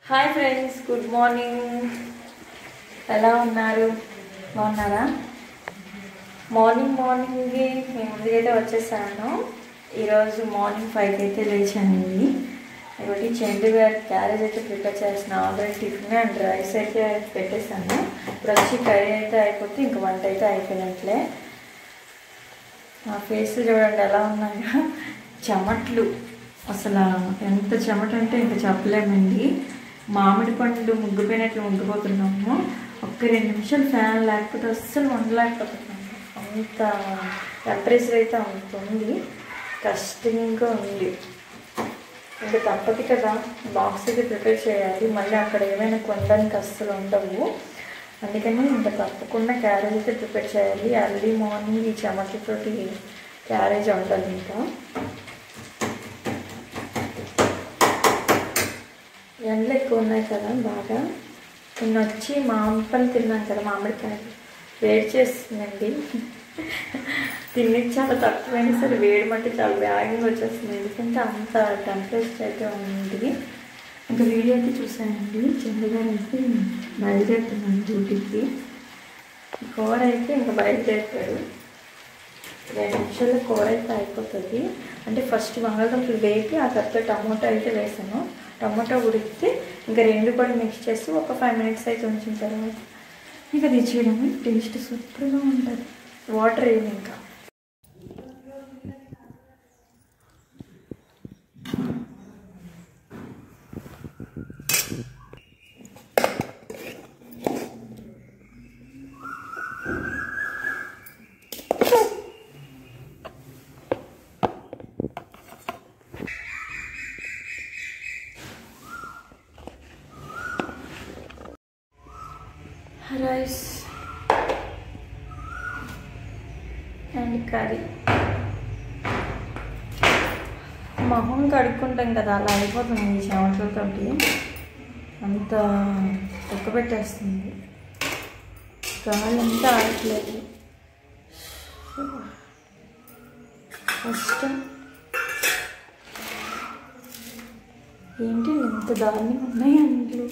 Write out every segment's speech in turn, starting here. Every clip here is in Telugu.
Hi friends, good morning. ఎలా ఉన్నారు? బాగున్నారా? మార్నింగ్కి మేము ముందుకైతే వచ్చేసాను. ఈరోజు మార్నింగ్ 5కి అయితే లేచానండి. ఒకటి చందు గారి క్యారేజ్ అయితే ప్రిపేర్ చేసిన. ఆల్రెడీ టిఫిన్ అండ్ రైస్ అయితే పెట్టేశాను. ఇప్పుడు వచ్చి కర్రీ అయితే అయిపోతే ఇంక వంట అయితే అయిపోయినట్లే. నా ఫేస్ చూడండి ఎలా ఉన్నాయో, చెమట్లు. అసలు ఎంత చెమట అంటే ఇంకా చెప్పలేమండి. మామిడి పండ్లు ముగ్గిపోయినట్లు ముగ్గిపోతున్నాము. ఒక్క 2 నిమిషాలు ఫ్యాన్ లేకపోతే అస్సలు ఉండలేకపోతున్నాము. అంత టెంపరేచర్ అయితే ఉంటుంది, కష్టంగా ఉంది. ఇంకా తప్పదు కదా, బాక్స్ అయితే ప్రిపేర్ చేయాలి. మళ్ళీ అక్కడ ఏమైనా కొనడానికి అస్సలు ఉండవు. అందుకని ఇంకా తప్పకుండా క్యారేజ్ అయితే ప్రిపేర్ చేయాలి. ఎర్లీ మార్నింగ్ ఈ చెమటతోటి క్యారేజ్ ఉండాలి. ఇంకా ఎండలు ఎక్కువ ఉన్నాయి కదా బాగా. నిన్న వచ్చి మామిడి తిన్నాను కదా, మామిడికాయలు వేడి చేస్తుందండి. తిని చాలా తక్కువైనా సరే వేడి మట్టి చాలా వేగంగా వచ్చేస్తుంది. ఎందుకంటే అంత టెంపరేచర్ అయితే ఉంది. ఇంకా వీడియో అయితే చూసానండి. చంద్రగారు అయితే బయలుదేరుతున్నాను డ్యూటీకి. కూర అయితే ఇంకా బయలుదేరుతాడు. 2 నిమిషాల్లో కూర అయితే అయిపోతుంది. అంటే ఫస్ట్ బంగాళదుంపలు వేపి ఆ తర్వాత టమోటా అయితే వేసాను. టమాటా ఉడికితే ఇంకా 2 కూడా మిక్స్ చేసి ఒక 5 మినిట్స్ అయితే ఉంచిన తర్వాత ఇంకా తెచ్చేయడమే. టేస్ట్ సూపర్గా ఉంటుంది. వాటర్ వేయండి ఇంకా. Rice and curry. మొహం కడుక్కుంటాం కదా, అలా అయిపోతుంది ఈ చెమటలతోటి. అంత తొక్క పెట్టేస్తుంది, కాళ్ళంతా ఆడట్లేదు. ఫస్ట్ ఏంటి ఎంత దారుణంగా ఉన్నాయి అంట్లు.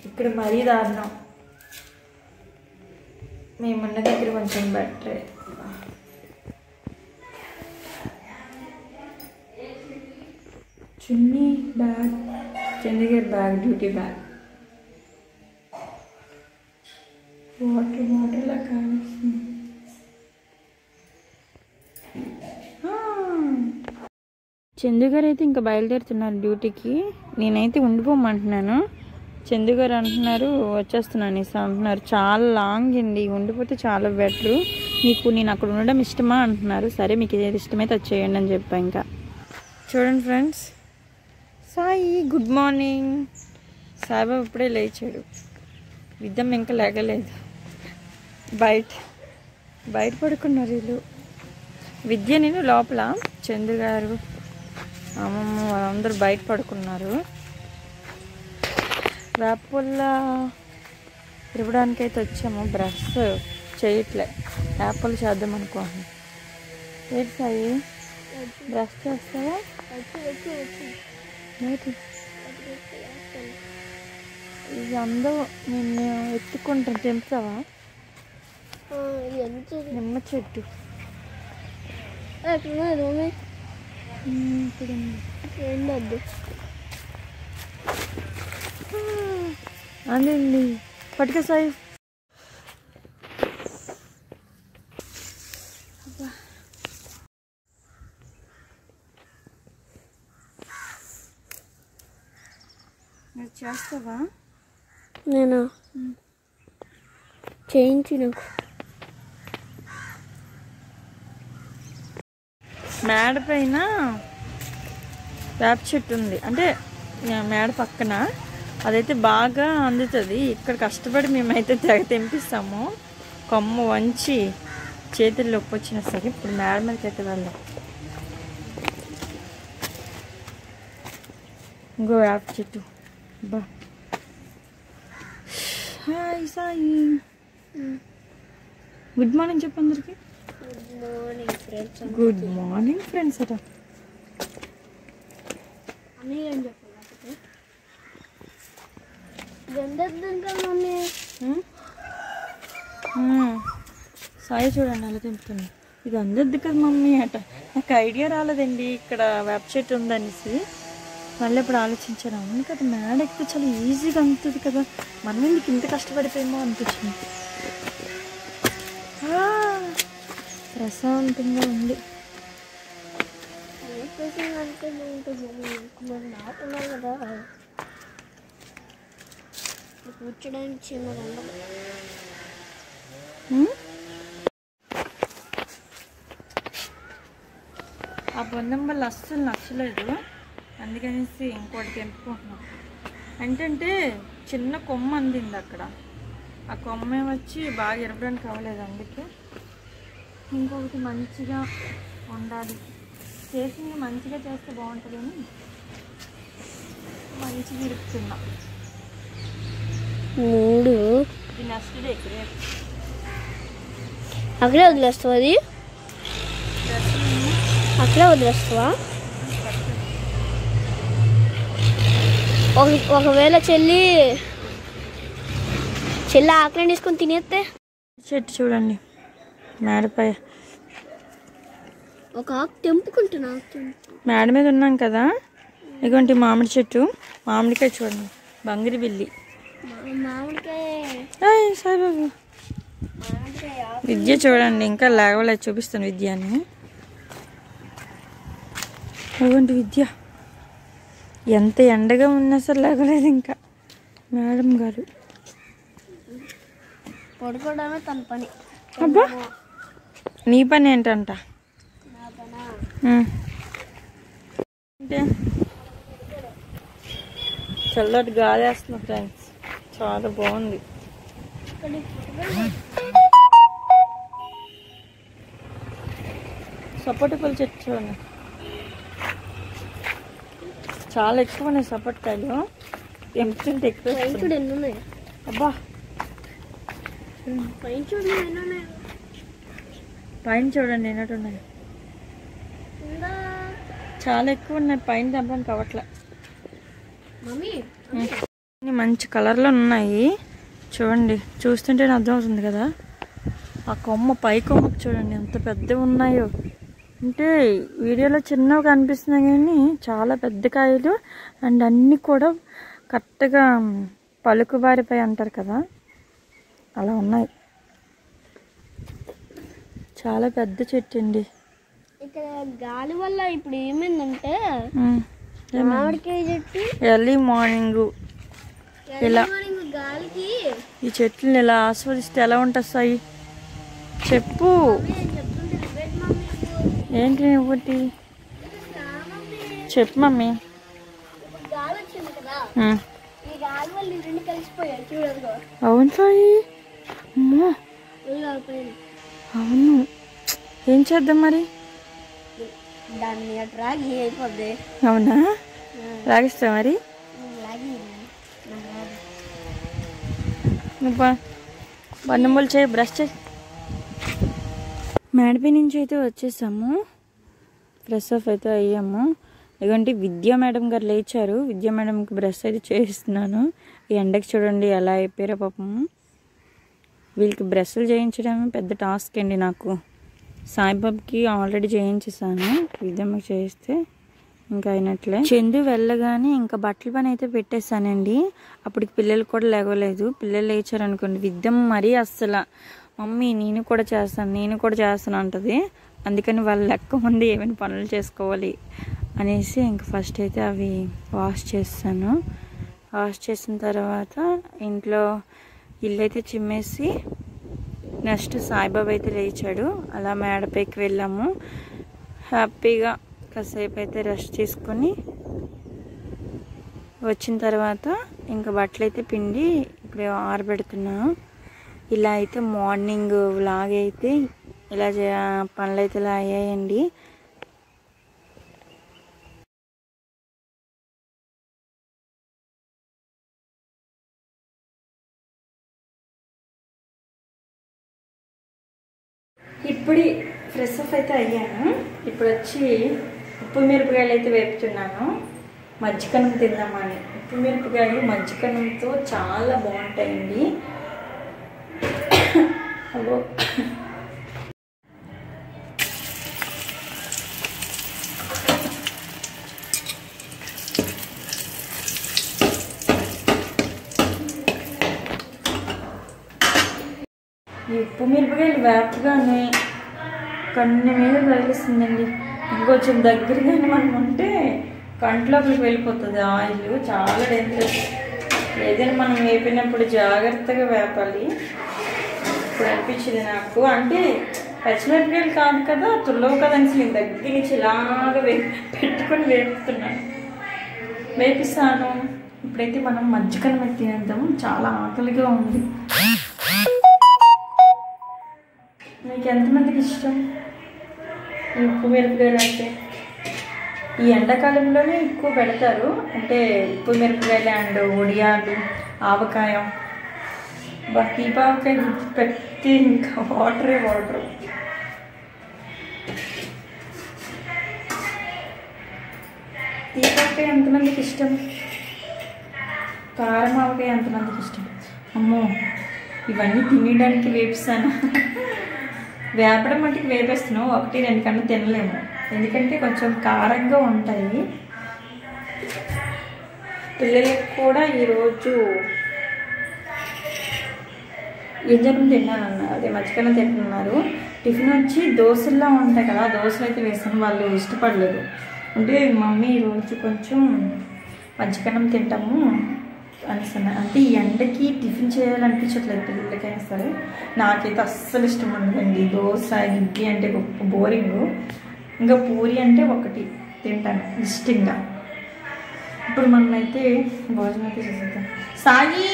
ఇక్కడ మరీ దారుణం. మేమున్న దగ్గర కొంచెం బెటరే. చున్నీ బ్యాగ్, చంద్రగారి బ్యాగ్, డ్యూటీ బ్యాగ్. వాటర్లా కానిస్తుంది. చందుగారు అయితే ఇంకా బయలుదేరుతున్నారు డ్యూటీకి. నేనైతే ఉండిపోమంటున్నాను. చందుగారు అంటున్నారు వచ్చేస్తున్నాను ఇసా అంటున్నారు. చాలా లాంగ్ అండి, ఉండిపోతే చాలా బెటరు. నేను అక్కడ ఉండడం ఇష్టమా అంటున్నారు. సరే మీకు ఏది ఇష్టమైతే వచ్చేయండి అని చెప్పా. ఇంకా చూడండి friends, Sai good morning. Saibabu ఇప్పుడే లేచాడు. విద్యమ్మ ఇంకా లేగలేదు. బయట పడుకున్నారు వీళ్ళు. విద్య నేను లోపల, చందుగారు అమ్మమ్మ వాళ్ళందరూ బయట పడుకున్నారు. వేపపుల్ల తిరగడానికైతే వచ్చాము. బ్రష్ చేయట్లే, యాపిల్ చేద్దాం అనుకోండి. ఏంటి సాయి, బ్రష్ చేస్తావా? ఇది అందరూ నిన్ను ఎత్తుకుంటాను, తెంపుతావా? నిమ్మ చెట్టు అండి. పట్టుక సాయి. చేస్తావా? నేను చేయించి నాకు మేడ పైన వేప చెట్టు ఉంది. అంటే మేడ పక్కన అదైతే బాగా అందుతుంది. ఇక్కడ కష్టపడి మేమైతే తెంపిస్తాము. కొమ్మ వంచి చేతుల్లో నొప్పి వచ్చినా సరే. ఇప్పుడు మేడ మీదకి అయితే వెళ్దాం. ఇంకో వేప చెట్టు. బా హాయ్ సాయి, గుడ్ మార్నింగ్ చెప్పు అందరికి. గుడ్ మార్నింగ్ ఫ్రెండ్స్ అట. సాయి చూడండి అలా తింపుతుంది. ఇది అందద్దు కదా మమ్మీ అట. నాకు ఐడియా రాలేదండి ఇక్కడ వేప చెట్టు ఉందనేసి. మళ్ళీ ఇప్పుడు ఆలోచించాను, అవును కదా మేడ ఎక్కితే చాలా ఈజీగా అందుతుంది కదా, మనం ఎందుకు ఇంత కష్టపడిపోయేమో అనిపించింది. ప్రశాంతంగా ఉంది. కూర్చోడానికి ఆ బొందం వల్ల అస్సలు నచ్చలేదు, అందుకనేసి ఇంకోటి తెంపుకుంటున్నాం. ఏంటంటే చిన్న కొమ్మ అందింది అక్కడ, ఆ కొమ్మే వచ్చి బాగా ఎరపడానికి అవ్వలేదు, అందుకే ఇంకొకటి మంచిగా ఉండాలి, చేసింది మంచిగా చేస్తే బాగుంటుందని మంచిగా ఇరుపుతున్నా. 3 ఇది నెక్స్ట్ డే అక్కడే వదిలేస్తావా? అది అక్కడే వదిలేస్తావా? ఒకవేళ చెల్లి ఆకలి తీసుకొని తినేస్తే చెట్టు చూడండి మేడపై ఒక ఆకు తెంపుకుంటున్నా. మేడ మీద ఉన్నాం కదా, ఇటువంటి మామిడి చెట్టు, మామిడికాయ చూడండి, బంగిరి బిల్లి, సాయిబాబు. విద్య చూడండి ఇంకా లేవలేదు, చూపిస్తాను విద్యని. అటువంటి విద్య ఎంత ఎండగా ఉన్నా సరే లేవలేదు ఇంకా. మేడం గారు పడుకోవడమే తన పని. అబ్బా నీ పని ఏంటంట? చల్లటి గాలి వేస్తుంది ఫ్రెండ్స్, చాలా బాగుంది. సపోటా పళ్ళు చెట్టు చూడండి, చాలా ఎక్కువ ఉన్నాయి సపోటకాయలు, ఎంపుతుంటే ఎక్కువ. అబ్బా పైన చూడండి ఎన్నట్టు ఉన్నాయి, చాలా ఎక్కువ ఉన్నాయి, పైన తెంపడానికి కావట్లే. మంచి కలర్లో ఉన్నాయి చూడండి, చూస్తుంటే అర్థమవుతుంది కదా. ఆ కొమ్మ పై కొమ్మకు చూడండి ఎంత పెద్దవి ఉన్నాయో, అంటే వీడియోలో చిన్నవి కనిపిస్తున్నాయి కానీ చాలా పెద్ద కాయలు, అండ్ అన్నీ కూడా కరెక్ట్గా పలుకుబారిపోయి అంటారు కదా, అలా ఉన్నాయి. చాలా పెద్ద చెట్టు అండి. ఇక్కడ గాలి వల్ల ఇప్పుడు ఏమైందంటే మామిడికాయ చెట్టు ఎర్లీ మార్నింగ్ ఇలా గాలికి ఈ చెట్లను ఇలా ఆస్వాదిస్తే ఎలా ఉంటుంది సాయి చెప్పు. ఏంటి ఒకటి చెప్పు మమ్మీ. అవును సాయి, అమ్మో అవును, ఏం చేద్దాం మరి? అవునా, లాగిస్తా మరి. బండములు చేయి, బ్రష్ చేయి. మేడపై నుంచి అయితే వచ్చేసాము, ఫ్రెష్ ఆఫ్ అయితే అయ్యాము. ఎందుకంటే విద్యా మేడం గారు లేచారు, విద్యా మేడంకి బ్రష్ అయితే చేయిస్తున్నాను. ఈ ఎండకి చూడండి ఎలా అయిపోయారో పాపం. వీళ్ళకి బ్రష్లు చేయించడమే పెద్ద టాస్క్ అండి నాకు. సాయిబాబుకి ఆల్రెడీ చేయించేసాను, విద్యమ్మకి చేయిస్తే ఇంకా అయినట్లే. చందు వెళ్ళగానే ఇంకా బట్టల పని అయితే పెట్టేశానండి. అప్పటికి పిల్లలు కూడా లేవలేదు, పిల్లలు లేచారు అనుకోండి, విద్యమ్మ మరీ అస్సలు మమ్మీ నేను కూడా చేస్తాను అంటది. అందుకని వాళ్ళు లెక్క ముందు ఏమైనా పనులు చేసుకోవాలి అనేసి ఇంకా ఫస్ట్ అయితే అవి వాష్ చేస్తాను. వాష్ చేసిన తర్వాత ఇంట్లో ఇల్లు అయితే చిమ్మేసి నెక్స్ట్ సాయిబాబా అయితే లేచాడు, అలా మేడపైకి వెళ్ళాము. హ్యాపీగా కాసేపు అయితే రెస్ట్ తీసుకొని వచ్చిన తర్వాత ఇంకా బట్టలు అయితే పిండి ఇప్పుడు ఆరబెడుతున్నాను. ఇలా అయితే మార్నింగ్ వ్లాగ్ అయితే ఇలా పనులు అయితే ఇలా అయ్యాయండి. ఇప్పుడు ఫ్రెష్ అప్ అయితే అయ్యాను. ఇప్పుడు వచ్చి ఉప్పు మిరపకాయలు అయితే వేపుతున్నాను. మజ్జికన్నం తిందామని. ఉప్పు మిరపకాయలు మజ్జికన్నంతో చాలా బాగుంటాయండి. అగో ఈ ఉప్పు మిరపకాయలు వేపగానే కన్ను మీద తగిలిస్తుందండి. ఇంకొంచెం దగ్గరగానే మనం ఉంటే కంట్లోకి వెళ్ళిపోతుంది ఆయిల్. చాలా డేంజరస్. ఏదైనా మనం వేపినప్పుడు జాగ్రత్తగా వేపాలి. ఇప్పుడు అనిపించింది నాకు, అంటే పచ్చిమిరపకాయలు కాదు కదా, తుల్లవు కదా అని నేను దగ్గర నుంచి ఇలాగా పెట్టుకొని వేపుతున్నాను, వేపిస్తాను. ఇప్పుడైతే మనం మజ్జికన్నం తినేద్దాం, చాలా ఆకలిగా ఉంది. మీకు ఎంతమందికి ఇష్టం ఈ ఉప్పు మిరపకాయలు అంటే? ఈ ఎండాకాలంలోనే ఎక్కువ పెడతారు, అంటే ఉప్పు మిరపకాయలు అండ్ ఉడియాలు, ఆవకాయ. దీపావకాయ గుర్తు పెట్టి ఇంకా వాటరే వాటర్. దీపావకాయ ఎంతమందికి ఇష్టం? కారం ఆవకాయ ఎంతమందికి ఇష్టం? అమ్మో, ఇవన్నీ తినడానికి వేపిస్తాను. వేపడం మట్టికి వేపేస్తున్నాం, 1-2 కన్నా తినలేము, ఎందుకంటే కొంచెం కారంగా ఉంటాయి. పిల్లలకు కూడా ఈరోజు గింజలు తిన్నానన్నారు, అదే మజ్జికన్నం తింటున్నారు. టిఫిన్ వచ్చి దోశల్లో ఉంటాయి కదా, దోశలు అయితే వేస్తాను, వాళ్ళు ఇష్టపడలేదు. అంటే మమ్మీ ఈరోజు కొంచెం మజ్జికన్నం తింటాము అనిస్తున్నా. అంటే ఈ ఎండకి టిఫిన్ చేయాలనిపించట్లేదు పిల్లలకైనా సరే. నాకైతే అస్సలు ఇష్టం ఉండదండి దోశ, ఇడ్లీ అంటే గొప్ప బోరింగ్. ఇంకా పూరి అంటే ఒకటి తింటాను ఇష్టంగా. ఇప్పుడు మనమైతే భోజనం అయితే చేసేద్దాం. సాయి,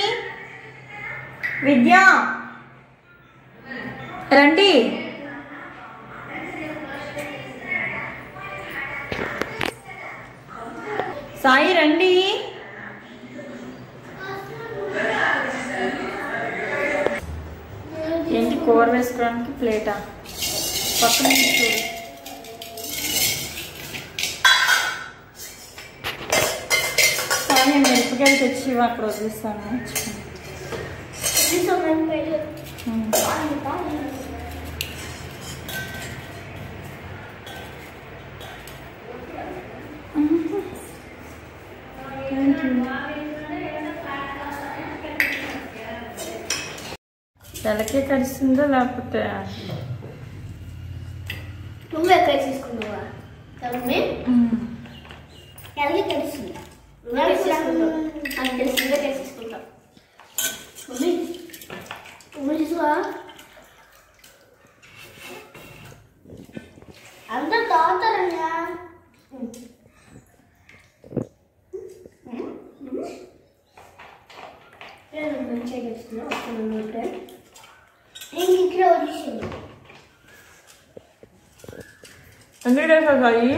విద్య రండి. సాయి రండి. ఏంటి కూర వేసుకోవడానికి ప్లేటా? పక్కన చూడు. సాయి మిరపకాయలు తెచ్చి అక్కడ వదిలిస్తాను. Thank you. తలకే కడిస్తుందా లేకపోతే నువ్వు ఎక్కడ తీసుకున్నావా? తలమే తలకి కడిస్తుంది. తీసుకుంటాం. అందరూ తాగుతారన్నా. మంచిగా చేస్తున్నా ఇంట్లో వచ్చేసింది. ఎందుకు సాయి